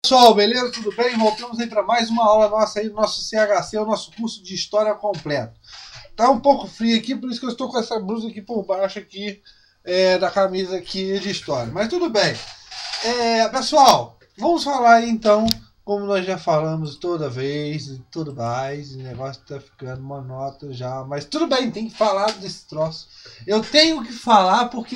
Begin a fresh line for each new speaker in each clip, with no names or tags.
Pessoal, beleza? Tudo bem? Voltamos aí para mais uma aula nossa aí do nosso CHC, o nosso curso de História completo. Tá um pouco frio aqui, por isso que eu estou com essa blusa aqui por baixo aqui, da camisa aqui de História. Mas tudo bem. Pessoal, vamos falar aí então, como nós já falamos toda vez e tudo mais, o negócio tá ficando monótono já, mas tudo bem, tem que falar desse troço. Eu tenho que falar porque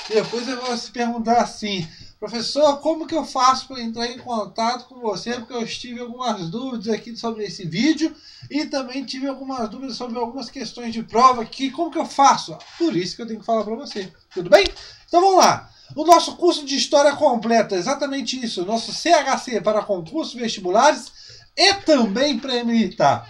depois eu vou se perguntar assim: professor, como que eu faço para entrar em contato com você? Porque eu tive algumas dúvidas aqui sobre esse vídeo e também tive algumas dúvidas sobre algumas questões de prova aqui. Como que eu faço? Por isso que eu tenho que falar para você. Tudo bem? Então vamos lá. O nosso curso de História completa, exatamente isso. O nosso CHC para concursos vestibulares e também pré-militar.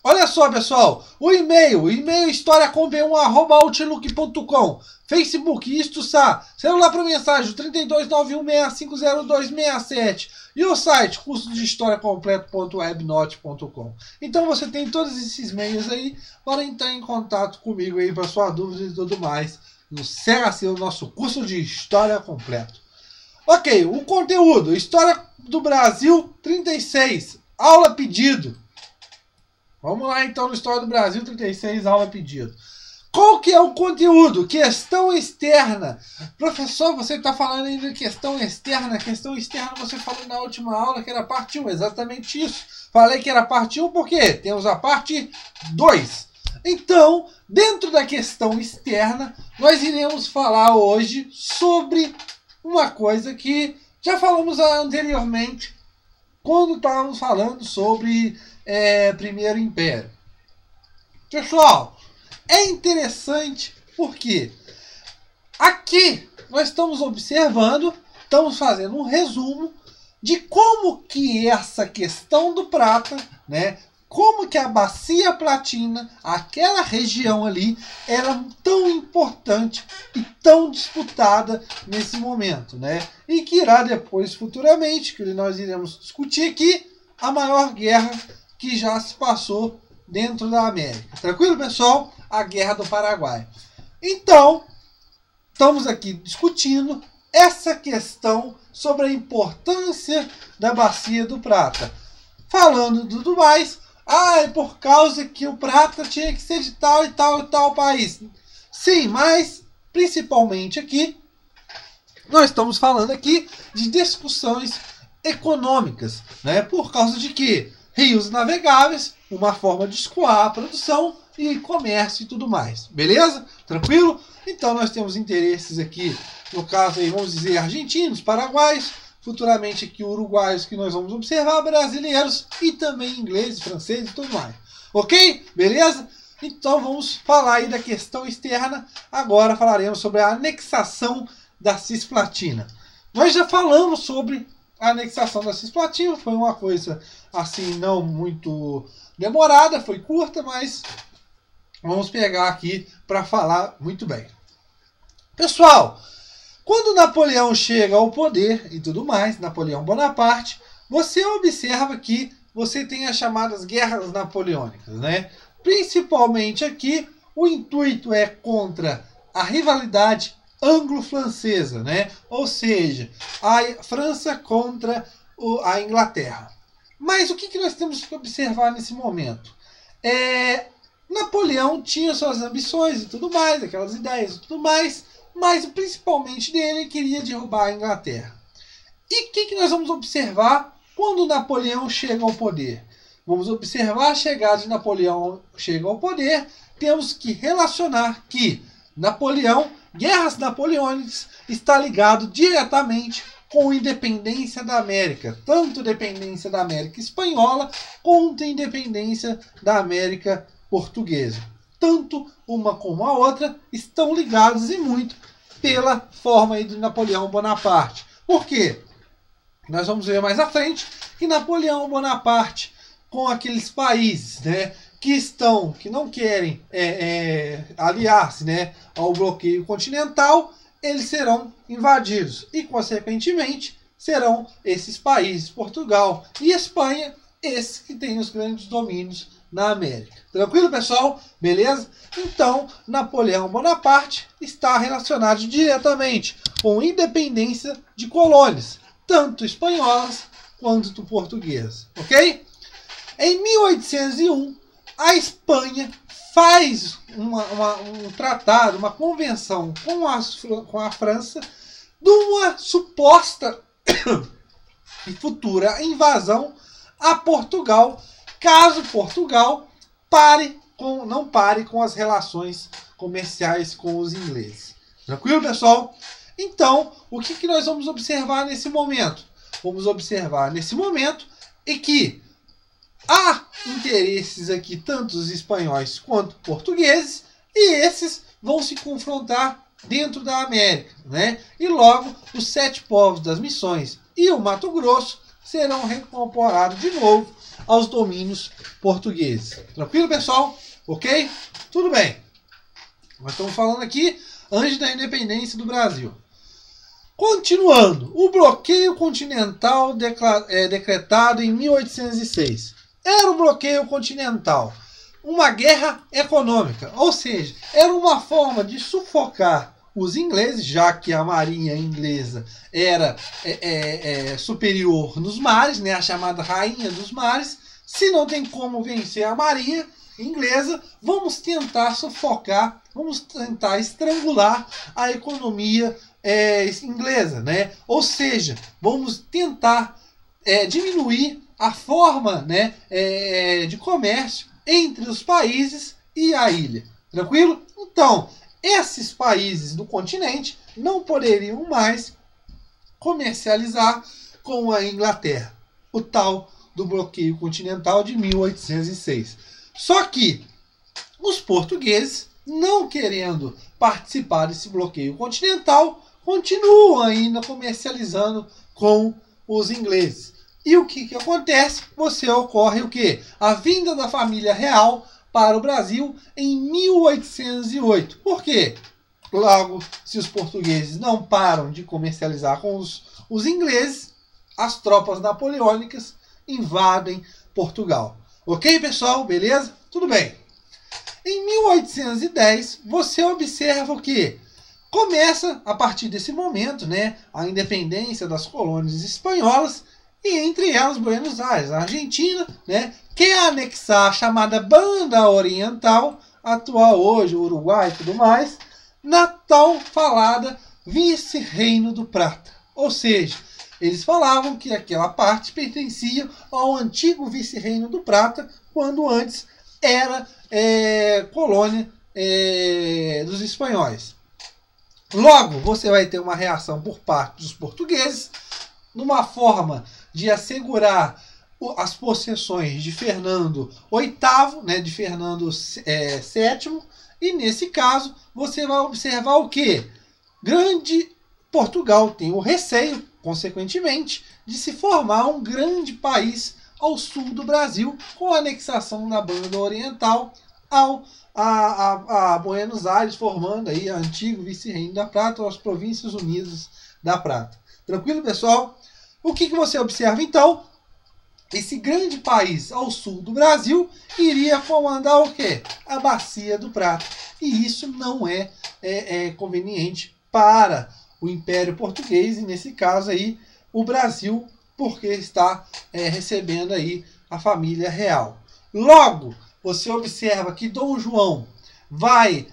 Olha só, pessoal, o e-mail historiacom1@outlook.com, Facebook, Isto.sa, celular para mensagem 3291650267 e o site cursodehistoriacompleto.webnote.com. Então você tem todos esses meios aí para entrar em contato comigo aí para suas dúvidas e tudo mais no CHC, o nosso curso de História completo. Ok, o conteúdo: História do Brasil 36, aula pedido. Vamos lá então no História do Brasil 36, aula pedido. Qual que é o conteúdo? Questão externa. Professor, você está falando aí de questão externa. Questão externa você falou na última aula que era parte 1. Exatamente isso. Falei que era parte 1 porque temos a parte 2. Então, dentro da questão externa, nós iremos falar hoje sobre uma coisa que já falamos anteriormente, quando estávamos falando sobre Primeiro Império. Pessoal, é interessante porque aqui nós estamos observando, estamos fazendo um resumo de como que essa questão do prata, né, como que a bacia platina, aquela região ali, era tão importante e tão disputada nesse momento, né? E que irá depois, futuramente, que nós iremos discutir aqui, a maior guerra que já se passou dentro da América. Tranquilo, pessoal? A Guerra do Paraguai. Então, estamos aqui discutindo essa questão sobre a importância da bacia do prata. Falando tudo mais, é por causa que o prata tinha que ser de tal e tal e tal país. Sim, mas principalmente aqui, nós estamos falando aqui de discussões econômicas, né? Por causa de que rios navegáveis, uma forma de escoar a produção e comércio e tudo mais. Beleza? Tranquilo? Então nós temos interesses aqui, no caso aí, vamos dizer, argentinos, paraguaios, futuramente aqui uruguaios, que nós vamos observar, brasileiros e também ingleses, franceses e tudo mais. Ok? Beleza? Então vamos falar aí da questão externa. Agora falaremos sobre a anexação da Cisplatina. Nós já falamos sobre a anexação da Cisplatina, foi uma coisa assim não muito demorada, foi curta, mas vamos pegar aqui para falar muito bem. Pessoal, quando Napoleão chega ao poder e tudo mais, Napoleão Bonaparte, você observa que você tem as chamadas guerras napoleônicas, né? Principalmente aqui, o intuito é contra a rivalidade anglo-francesa, né? Ou seja, a França contra a Inglaterra. Mas o que nós temos que observar nesse momento? Napoleão tinha suas ambições e tudo mais, aquelas ideias e tudo mais, mas principalmente dele queria derrubar a Inglaterra. E o que nós vamos observar quando Napoleão chega ao poder? Vamos observar a chegada de Napoleão chega ao poder, temos que relacionar que Napoleão, guerras napoleônicas, está ligado diretamente com a independência da América, tanto independência da América espanhola quanto a independência da América portuguesa. Tanto uma como a outra estão ligadas e muito pela forma aí de Napoleão Bonaparte. Por quê? Nós vamos ver mais à frente que Napoleão Bonaparte, com aqueles países, né, que não querem aliar-se, né, ao bloqueio continental, eles serão invadidos e, consequentemente, serão esses países, Portugal e Espanha, esses que têm os grandes domínios na América. Tranquilo, pessoal? Beleza? Então, Napoleão Bonaparte está relacionado diretamente com independência de colônias, tanto espanholas quanto portuguesas, ok? Em 1801, a Espanha faz um tratado, uma convenção com a França de uma suposta e futura invasão a Portugal, caso Portugal não pare com as relações comerciais com os ingleses. Tranquilo, pessoal? Então, o que nós vamos observar nesse momento? Vamos observar nesse momento que há interesses aqui, tanto os espanhóis quanto portugueses, e esses vão se confrontar dentro da América, né? E logo os 7 povos das Missões e o Mato Grosso serão reincorporados de novo aos domínios portugueses. Tranquilo, pessoal? Ok? Tudo bem. Nós estamos falando aqui antes da independência do Brasil. Continuando, o bloqueio continental decretado em 1806. Era um bloqueio continental, uma guerra econômica, ou seja, era uma forma de sufocar os ingleses, já que a marinha inglesa era superior nos mares, né, a chamada rainha dos mares. Se não tem como vencer a marinha inglesa, vamos tentar sufocar, vamos tentar estrangular a economia inglesa, né? Ou seja, vamos tentar diminuir a forma, né, de comércio entre os países e a ilha. Tranquilo? Então, esses países do continente não poderiam mais comercializar com a Inglaterra. O tal do bloqueio continental de 1806. Só que os portugueses, não querendo participar desse bloqueio continental, continuam ainda comercializando com os ingleses. E o que acontece? Ocorre o quê? A vinda da família real para o Brasil em 1808. Por quê? Logo, se os portugueses não param de comercializar com os ingleses, as tropas napoleônicas invadem Portugal. Ok, pessoal? Beleza? Tudo bem. Em 1810, você observa o quê? Começa, a partir desse momento, né, a independência das colônias espanholas, e entre elas Buenos Aires, a Argentina, né, quer anexar a chamada Banda Oriental, atual hoje o Uruguai e tudo mais, na tal falada Vice-Reino do Prata. Ou seja, eles falavam que aquela parte pertencia ao antigo Vice-Reino do Prata, quando antes era colônia dos espanhóis. Logo, você vai ter uma reação por parte dos portugueses, numa forma de assegurar as possessões de Fernando VIII, né, de Fernando VII, e nesse caso você vai observar o que? Grande Portugal tem o receio, consequentemente, de se formar um grande país ao sul do Brasil, com a anexação da Banda Oriental a Buenos Aires, formando aí a antigo Vice-Reino da Prata, ou as Províncias Unidas da Prata. Tranquilo, pessoal? O que você observa, então? Esse grande país ao sul do Brasil iria comandar o quê? A Bacia do Prata. E isso não é conveniente para o Império Português, e nesse caso aí, o Brasil, porque está recebendo aí a família real. Logo, você observa que Dom João vai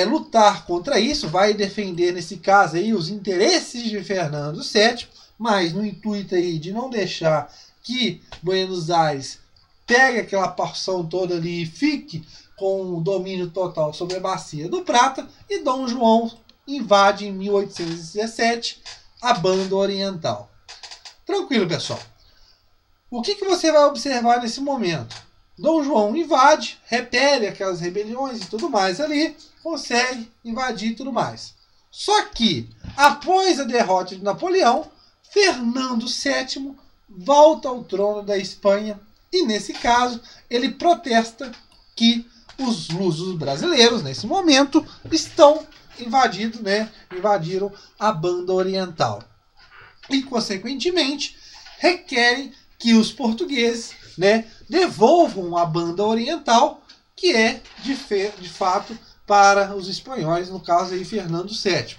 lutar contra isso, vai defender, nesse caso, aí, os interesses de Fernando VII, mas no intuito aí de não deixar que Buenos Aires pegue aquela porção toda ali e fique com o domínio total sobre a Bacia do Prata, e Dom João invade em 1817 a Banda Oriental. Tranquilo, pessoal. O que você vai observar nesse momento? Dom João invade, repele aquelas rebeliões e tudo mais ali, consegue invadir e tudo mais. Só que, após a derrota de Napoleão, Fernando VII volta ao trono da Espanha, e nesse caso ele protesta que os lusos brasileiros, nesse momento, estão invadiram a Banda Oriental. E, consequentemente, requerem que os portugueses, né, devolvam a Banda Oriental, que é, de fato, para os espanhóis, no caso aí, Fernando VII.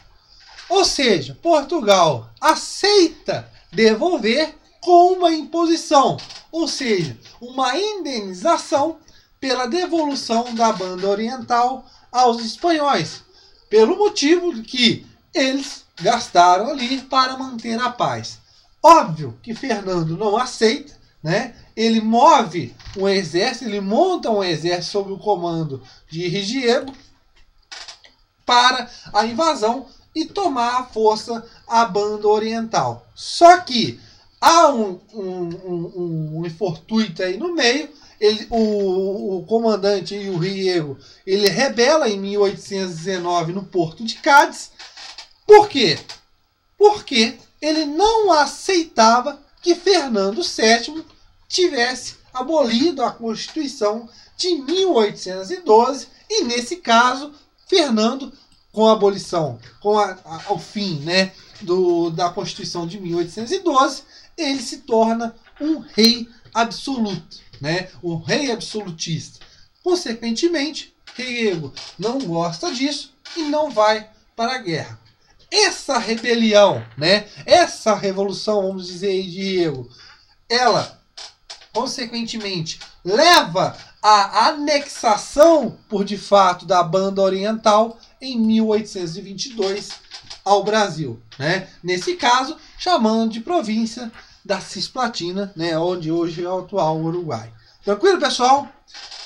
Ou seja, Portugal aceita devolver com uma imposição, ou seja, uma indenização pela devolução da banda oriental aos espanhóis, pelo motivo que eles gastaram ali para manter a paz. Óbvio que Fernando não aceita, né? Ele move um exército, ele monta um exército sob o comando de Rigiego para a invasão e tomar à força a banda oriental. Só que há um infortúnio aí no meio. O comandante e o Riego, ele rebela em 1819 no porto de Cádiz. Por quê? Porque ele não aceitava que Fernando VII tivesse abolido a Constituição de 1812 e, nesse caso, Fernando, com a abolição, com o fim, né, da Constituição de 1812, ele se torna um rei absoluto, né, um rei absolutista. Consequentemente, Riego não gosta disso e não vai para a guerra. Essa rebelião, né, essa revolução, vamos dizer aí, de Riego, ela, consequentemente, leva à anexação, por de fato, da banda oriental em 1822 ao Brasil, né? Nesse caso, chamando de província da Cisplatina, né, onde hoje é o atual Uruguai. Tranquilo, pessoal?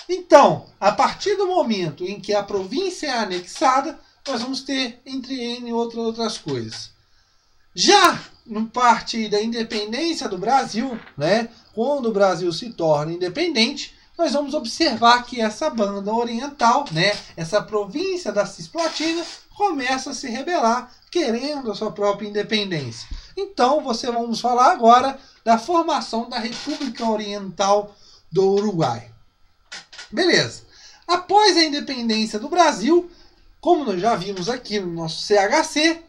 Então, a partir do momento em que a província é anexada, nós vamos ter, entre N outras coisas. Já no parte da independência do Brasil, né, quando o Brasil se torna independente, nós vamos observar que essa banda oriental, né, essa província da Cisplatina, começa a se rebelar, querendo a sua própria independência. Então, vamos falar agora da formação da República Oriental do Uruguai. Beleza. Após a independência do Brasil, como nós já vimos aqui no nosso CHC,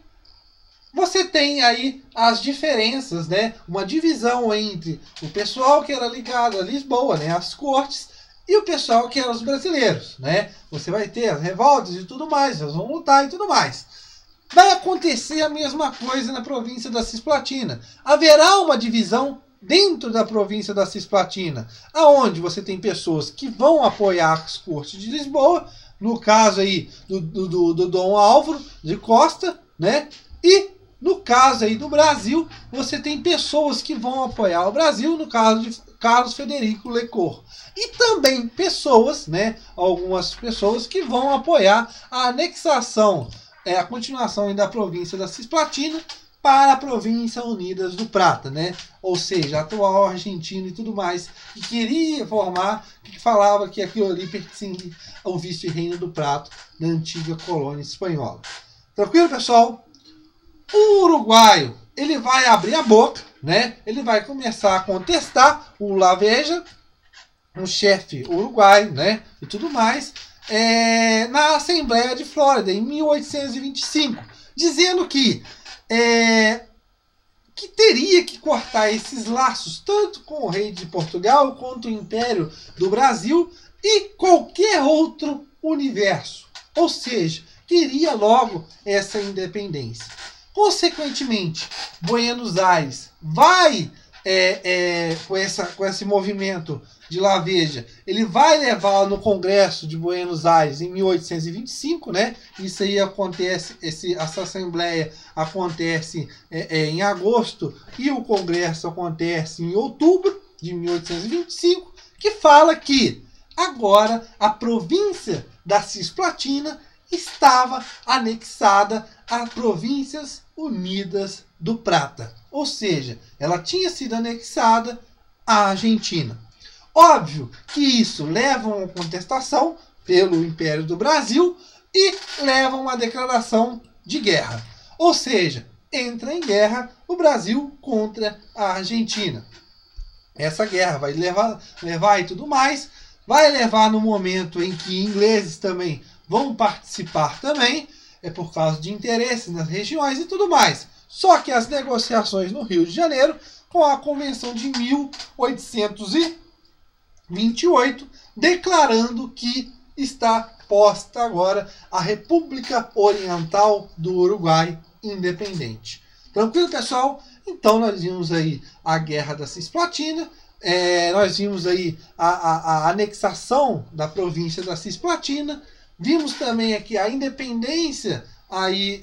você tem aí as diferenças, né? Uma divisão entre o pessoal que era ligado a Lisboa, né, as cortes, e o pessoal que eram os brasileiros, né? Você vai ter as revoltas e tudo mais, eles vão lutar e tudo mais. Vai acontecer a mesma coisa na província da Cisplatina. Haverá uma divisão dentro da província da Cisplatina, aonde você tem pessoas que vão apoiar as cortes de Lisboa, no caso aí do Dom Álvaro de Costa, né? E no caso aí do Brasil, você tem pessoas que vão apoiar o Brasil, no caso de Carlos Frederico Lecor. E também pessoas, né, algumas pessoas que vão apoiar a anexação, a continuação da província da Cisplatina para a província Unidas do Prata, né? Ou seja, a atual Argentina e tudo mais, que queria formar, que falava que aquilo ali pertencia ao vice-reino do Prata, da antiga colônia espanhola. Tranquilo, pessoal? O uruguaio, ele vai abrir a boca, né? Ele vai começar a contestar o Laveja, um chefe uruguaio, né? E tudo mais, na Assembleia de Flórida, em 1825, dizendo que teria que cortar esses laços, tanto com o rei de Portugal, quanto o Império do Brasil e qualquer outro universo. Ou seja, queria logo essa independência. Consequentemente, Buenos Aires vai, com esse movimento de Laveja, ele vai levar no Congresso de Buenos Aires em 1825, né? Isso aí acontece, essa Assembleia acontece em agosto e o Congresso acontece em outubro de 1825, que fala que agora a província da Cisplatina estava anexada a Províncias Unidas do Prata. Ou seja, ela tinha sido anexada à Argentina. Óbvio que isso leva a uma contestação pelo Império do Brasil e leva a uma declaração de guerra. Ou seja, entra em guerra o Brasil contra a Argentina. Essa guerra vai levar e tudo mais, vai levar no momento em que ingleses também vão participar também, por causa de interesses nas regiões e tudo mais. Só que as negociações no Rio de Janeiro, com a Convenção de 1828, declarando que está posta agora a República Oriental do Uruguai independente. Tranquilo, pessoal? Então nós vimos aí a Guerra da Cisplatina, nós vimos aí a anexação da província da Cisplatina, vimos também aqui a independência aí,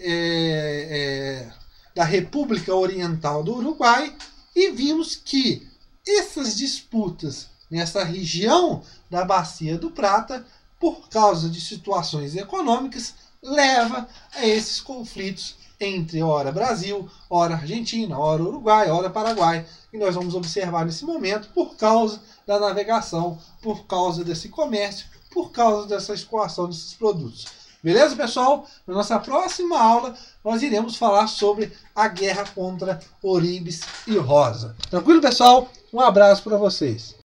da República Oriental do Uruguai, e vimos que essas disputas nessa região da Bacia do Prata, por causa de situações econômicas, leva a esses conflitos entre ora Brasil, ora Argentina, ora Uruguai, ora Paraguai, e nós vamos observar nesse momento por causa da navegação, por causa desse comércio, por causa dessa escoação desses produtos. Beleza, pessoal? Na nossa próxima aula, nós iremos falar sobre a guerra contra Oríbes e Rosa. Tranquilo, pessoal? Um abraço para vocês.